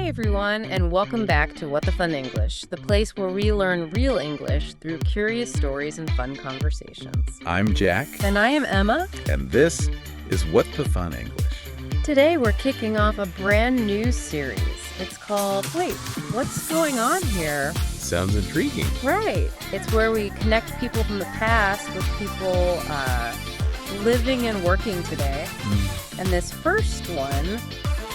Hi, everyone, and welcome back to What the Fun English, the place where we learn real English through curious stories and fun conversations. I'm Jack. And I am Emma. And this is What the Fun English. Today, we're kicking off a brand new series. It's called, what's going on here? Sounds intriguing. Right. It's where we connect people from the past with people living and working today. And this first one,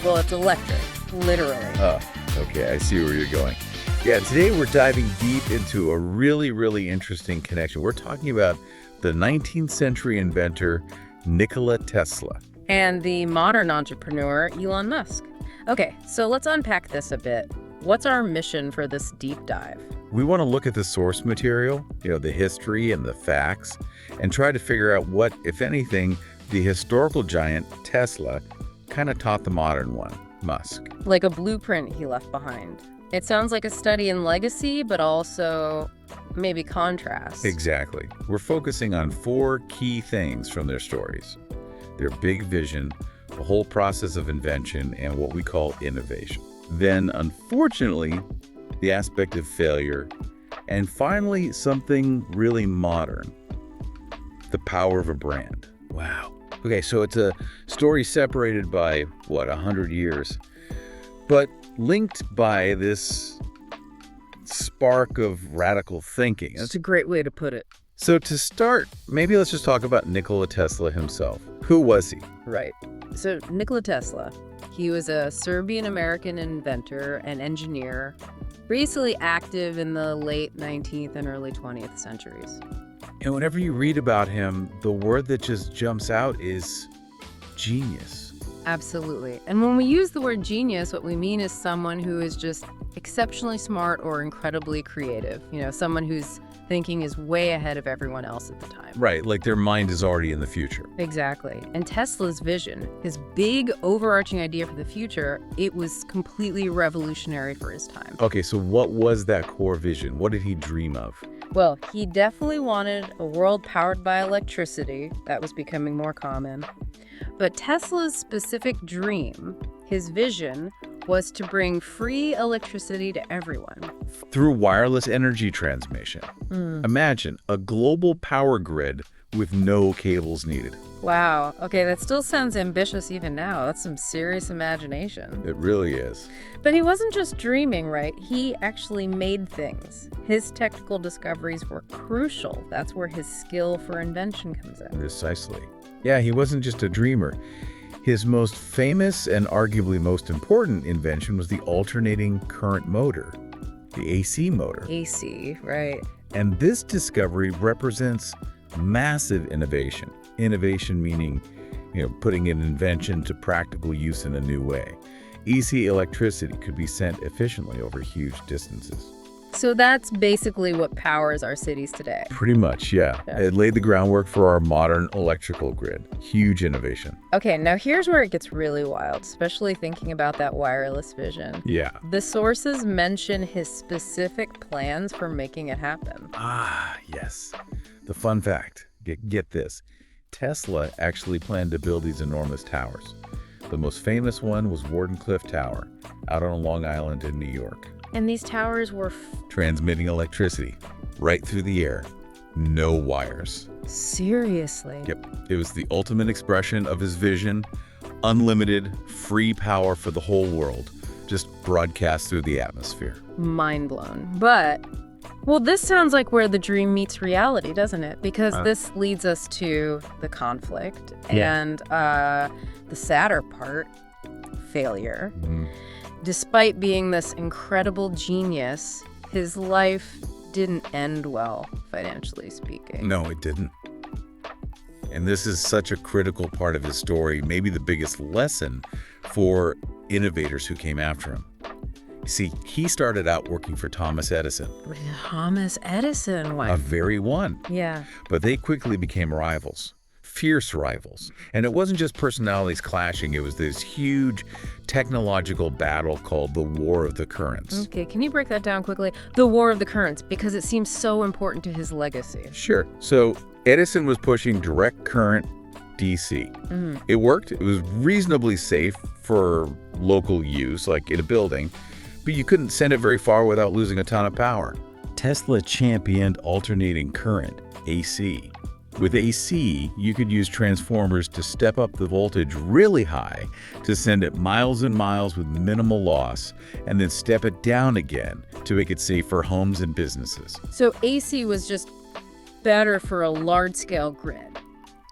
well, it's electric, literally. Oh, okay. I see where you're going. Yeah, today we're diving deep into a really interesting connection. We're talking about the 19th century inventor, Nikola Tesla. And the modern entrepreneur, Elon Musk. Okay, so let's unpack this a bit. What's our mission for this deep dive? We want to look at the source material, the history and the facts, and try to figure out what, if anything, the historical giant Tesla kind of taught the modern one, Musk. Like a blueprint he left behind. It sounds like a study in legacy, but also maybe contrast. Exactly. We're focusing on 4 key things from their stories. Their big vision, the whole process of invention, and what we call innovation. Then, unfortunately, the aspect of failure, and finally, something really modern, the power of a brand. Wow. Okay, so it's a story separated by, 100 years, but linked by this spark of radical thinking. That's a great way to put it. So to start, maybe let's just talk about Nikola Tesla himself. Who was he? Right. So Nikola Tesla, he was a Serbian-American inventor and engineer, basically active in the late 19th and early 20th centuries. And whenever you read about him, the word that just jumps out is genius. Absolutely. And when we use the word genius, what we mean is someone who is just exceptionally smart or incredibly creative. Someone whose thinking is way ahead of everyone else at the time. Right, like their mind is already in the future. Exactly. And Tesla's vision, his big overarching idea for the future, it was completely revolutionary for his time. Okay, so what was that core vision? What did he dream of? Well, he definitely wanted a world powered by electricity. That was becoming more common. But Tesla's specific dream, his vision, was to bring free electricity to everyone. Through wireless energy transmission. Imagine a global power grid with no cables needed. Wow. Okay, that still sounds ambitious even now. That's some serious imagination. It really is. But he wasn't just dreaming, right? He actually made things. His technical discoveries were crucial. That's where his skill for invention comes in. Precisely. Yeah, he wasn't just a dreamer. His most famous and arguably most important invention was the alternating current motor, the AC motor. AC, right. And this discovery represents massive innovation. Innovation meaning, putting an invention to practical use in a new way. AC electricity could be sent efficiently over huge distances. So that's basically what powers our cities today. Pretty much, yeah. It laid the groundwork for our modern electrical grid. Huge innovation. Okay, now here's where it gets really wild, especially thinking about that wireless vision. Yeah. The sources mention his specific plans for making it happen. Ah, yes. The fun fact, get this. Tesla actually planned to build these enormous towers. The most famous one was Wardenclyffe Tower, out on Long Island in New York. And these towers were transmitting electricity right through the air. No wires. Seriously? Yep. It was the ultimate expression of his vision. Unlimited, free power for the whole world. Just broadcast through the atmosphere. Mind blown. But, this sounds like where the dream meets reality, doesn't it? Because this leads us to the conflict and the sadder part, failure. Despite being this incredible genius, his life didn't end well, financially speaking. No, it didn't. And this is such a critical part of his story, maybe the biggest lesson for innovators who came after him. See, he started out working for Thomas Edison. Thomas Edison? Wow. A very one. Yeah. But they quickly became rivals. Fierce rivals. And it wasn't just personalities clashing, it was this huge technological battle called the War of the Currents. Okay, can you break that down quickly? The War of the Currents, because it seems so important to his legacy. Sure. So Edison was pushing direct current D.C. It worked. It was reasonably safe for local use, like in a building, but you couldn't send it very far without losing a ton of power. Tesla championed alternating current, AC. With AC, you could use transformers to step up the voltage really high to send it miles and miles with minimal loss, and then step it down again to make it safe for homes and businesses. So AC was just better for a large-scale grid.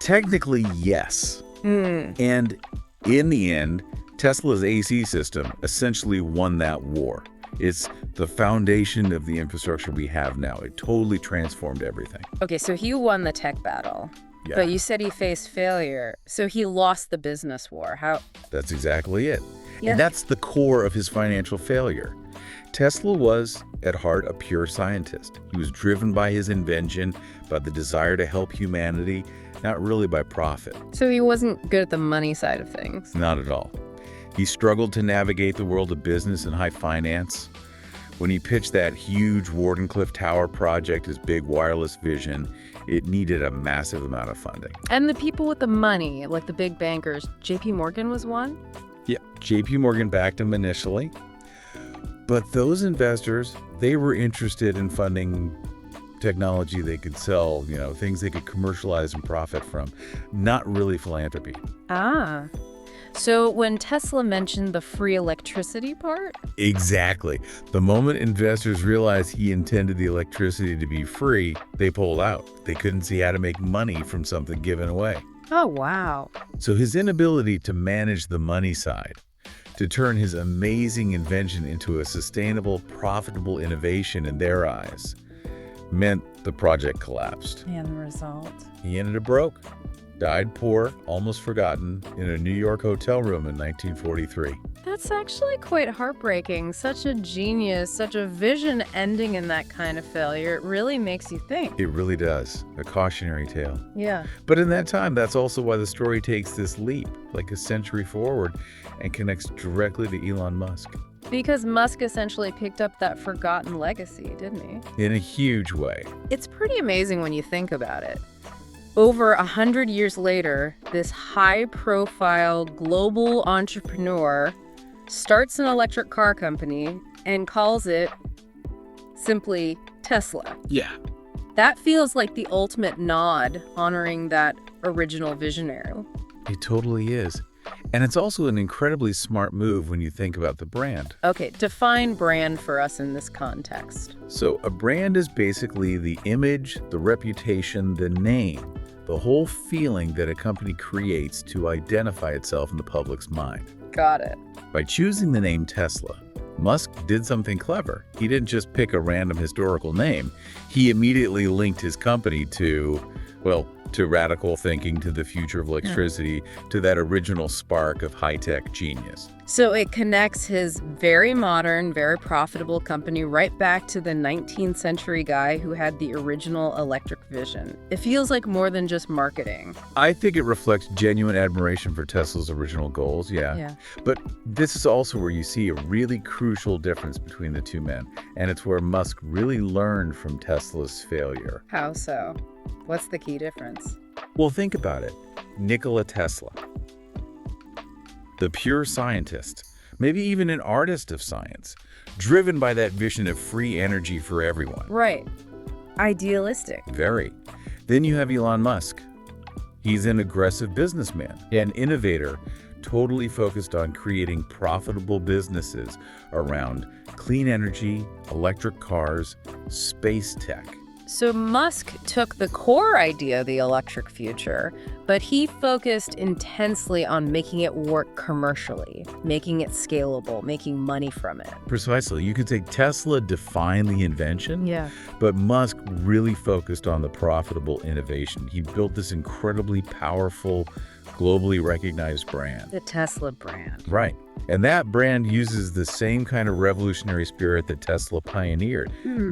Technically, yes. And in the end, Tesla's AC system essentially won that war. It's the foundation of the infrastructure we have now. It totally transformed everything. Okay, so he won the tech battle. Yeah. But you said he faced failure, so he lost the business war. How? That's exactly it. Yeah. And that's the core of his financial failure. Tesla was, at heart, a pure scientist. He was driven by his invention, by the desire to help humanity, not really by profit. So he wasn't good at the money side of things. Not at all. He struggled to navigate the world of business and high finance. When he pitched that huge Wardenclyffe Tower project, his big wireless vision, it needed a massive amount of funding. And the people with the money, like the big bankers, JP Morgan was one? Yeah, JP Morgan backed him initially. But those investors, they were interested in funding technology they could sell, things they could commercialize and profit from, not really philanthropy. Ah. So when Tesla mentioned the free electricity part? Exactly. The moment investors realized he intended the electricity to be free, they pulled out. They couldn't see how to make money from something given away. Oh, wow. So his inability to manage the money side, to turn his amazing invention into a sustainable, profitable innovation in their eyes, meant the project collapsed. And the result? He ended up broke, died poor, almost forgotten, in a New York hotel room in 1943. That's actually quite heartbreaking. Such a genius, such a vision ending in that kind of failure. It really makes you think. It really does. A cautionary tale. Yeah. But in that time, that's also why the story takes this leap, like a century forward, and connects directly to Elon Musk. Because Musk essentially picked up that forgotten legacy, didn't he? In a huge way. It's pretty amazing when you think about it. Over 100 years later, this high-profile global entrepreneur starts an electric car company and calls it simply Tesla. Yeah. That feels like the ultimate nod honoring that original visionary. It totally is. And it's also an incredibly smart move when you think about the brand. Okay, define brand for us in this context. So a brand is basically the image, the reputation, the name, the whole feeling that a company creates to identify itself in the public's mind. Got it. By choosing the name Tesla, Musk did something clever. He didn't just pick a random historical name. He immediately linked his company to radical thinking, to the future of electricity, to that original spark of high-tech genius. So it connects his very modern, very profitable company right back to the 19th century guy who had the original electric vision. It feels like more than just marketing. I think it reflects genuine admiration for Tesla's original goals, yeah. But this is also where you see a really crucial difference between the two men, and it's where Musk really learned from Tesla's failure. How so? What's the key difference? Well, think about it. Nikola Tesla, the pure scientist, maybe even an artist of science, driven by that vision of free energy for everyone. Right. Idealistic. Very. Then you have Elon Musk. He's an aggressive businessman, an innovator, totally focused on creating profitable businesses around clean energy, electric cars, space tech. So Musk took the core idea of the electric future, but he focused intensely on making it work commercially, making it scalable, making money from it. Precisely. You could say Tesla defined the invention, but Musk really focused on the profitable innovation. He built this incredibly powerful, globally recognized brand. The Tesla brand. Right. And that brand uses the same kind of revolutionary spirit that Tesla pioneered.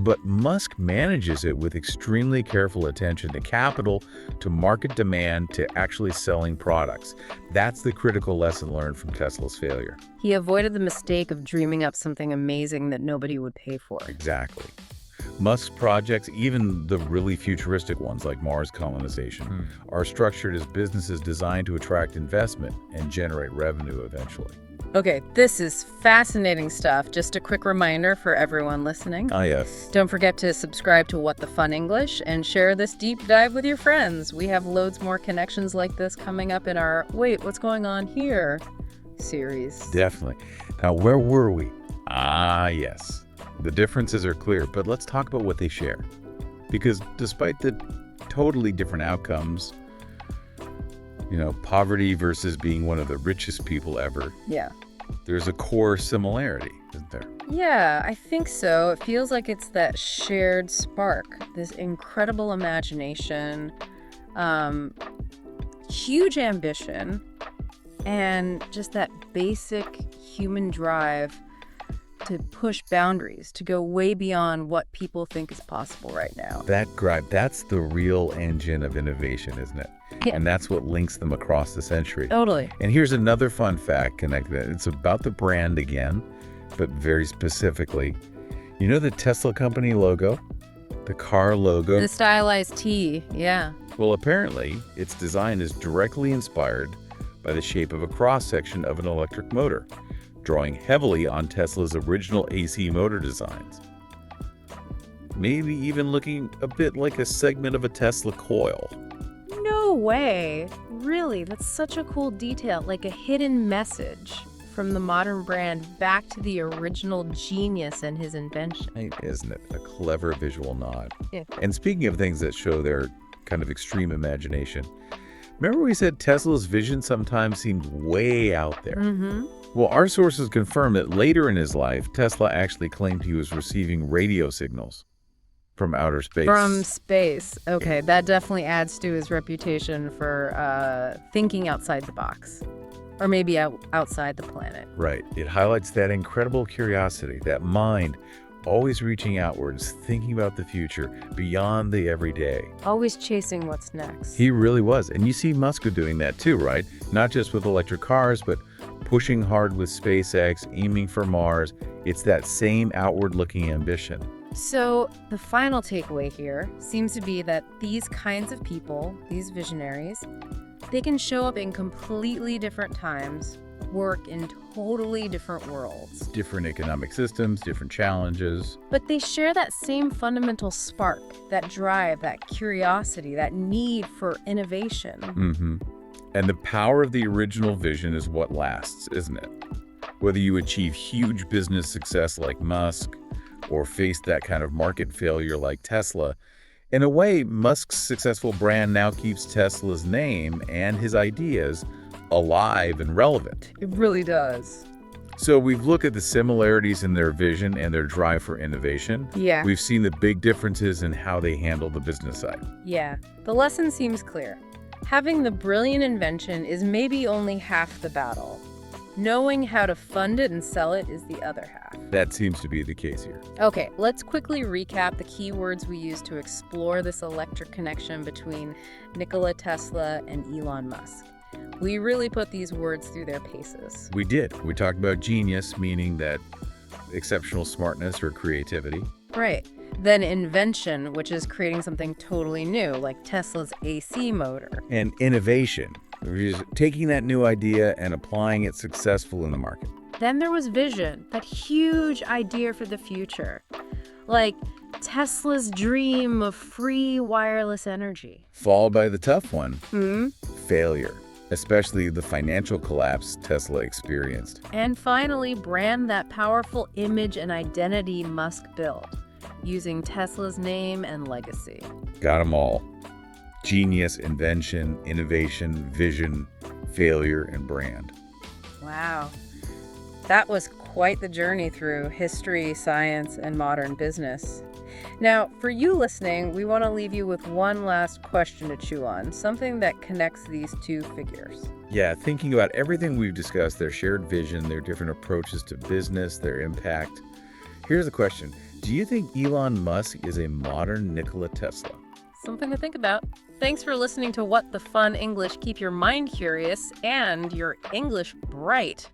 But Musk manages it with extremely careful attention to capital, to market demand, to actually selling products. That's the critical lesson learned from Tesla's failure. He avoided the mistake of dreaming up something amazing that nobody would pay for. Exactly. Musk's projects, even the really futuristic ones like Mars colonization, are structured as businesses designed to attract investment and generate revenue eventually. Okay, this is fascinating stuff. Just a quick reminder for everyone listening. Ah, yes. Don't forget to subscribe to What the Fun English and share this deep dive with your friends. We have loads more connections like this coming up in our Wait, What's Going On Here series. Definitely. Now, where were we? Ah, yes. The differences are clear, but let's talk about what they share. Because despite the totally different outcomes, poverty versus being one of the richest people ever. Yeah. There's a core similarity, isn't there? Yeah, I think so. It feels like it's that shared spark, this incredible imagination, huge ambition, and just that basic human drive to push boundaries, to go way beyond what people think is possible right now. That drive, that's the real engine of innovation, isn't it? Yeah. And that's what links them across the century. Totally. And here's another fun fact connected. It's about the brand again, but very specifically. You know the Tesla company logo? The car logo? The stylized T, yeah. Well, apparently, its design is directly inspired by the shape of a cross-section of an electric motor, drawing heavily on Tesla's original AC motor designs. Maybe even looking a bit like a segment of a Tesla coil. No way. Really, that's such a cool detail, like a hidden message from the modern brand back to the original genius and his invention. Right, isn't it? A clever visual nod. Yeah. And speaking of things that show their kind of extreme imagination, remember we said Tesla's vision sometimes seemed way out there? Mm-hmm. Well, our sources confirm that later in his life, Tesla actually claimed he was receiving radio signals from outer space. From space. Okay, that definitely adds to his reputation for thinking outside the box. Or maybe outside the planet. Right. It highlights that incredible curiosity, that mind always reaching outwards, thinking about the future, beyond the everyday. Always chasing what's next. He really was. And you see Musk doing that too, right? Not just with electric cars, but pushing hard with SpaceX, aiming for Mars. It's that same outward-looking ambition. So the final takeaway here seems to be that these kinds of people, these visionaries, they can show up in completely different times, work in totally different worlds. Different economic systems, different challenges. But they share that same fundamental spark, that drive, that curiosity, that need for innovation. Mm-hmm. And the power of the original vision is what lasts, isn't it? Whether you achieve huge business success like Musk or face that kind of market failure like Tesla, in a way, Musk's successful brand now keeps Tesla's name and his ideas alive and relevant. It really does. So we've looked at the similarities in their vision and their drive for innovation. Yeah. We've seen the big differences in how they handle the business side. Yeah. The lesson seems clear. Having the brilliant invention is maybe only half the battle. Knowing how to fund it and sell it is the other half. That seems to be the case here. Okay, let's quickly recap the key words we used to explore this electric connection between Nikola Tesla and Elon Musk. We really put these words through their paces. We did. We talked about genius, meaning that exceptional smartness or creativity. Right. Then invention, which is creating something totally new, like Tesla's AC motor. And innovation, which is taking that new idea and applying it successful in the market. Then there was vision, that huge idea for the future, like Tesla's dream of free wireless energy. Followed by the tough one, failure, especially the financial collapse Tesla experienced. And finally, brand that powerful image and identity Musk built, using Tesla's name and legacy. Got them all. Genius, invention, innovation, vision, failure, and brand. Wow. That was quite the journey through history, science, and modern business. Now, for you listening, we want to leave you with one last question to chew on, something that connects these two figures. Yeah, thinking about everything we've discussed, their shared vision, their different approaches to business, their impact. Here's the question. Do you think Elon Musk is a modern Nikola Tesla? Something to think about. Thanks for listening to What the Fun English. Keep your mind curious and your English bright.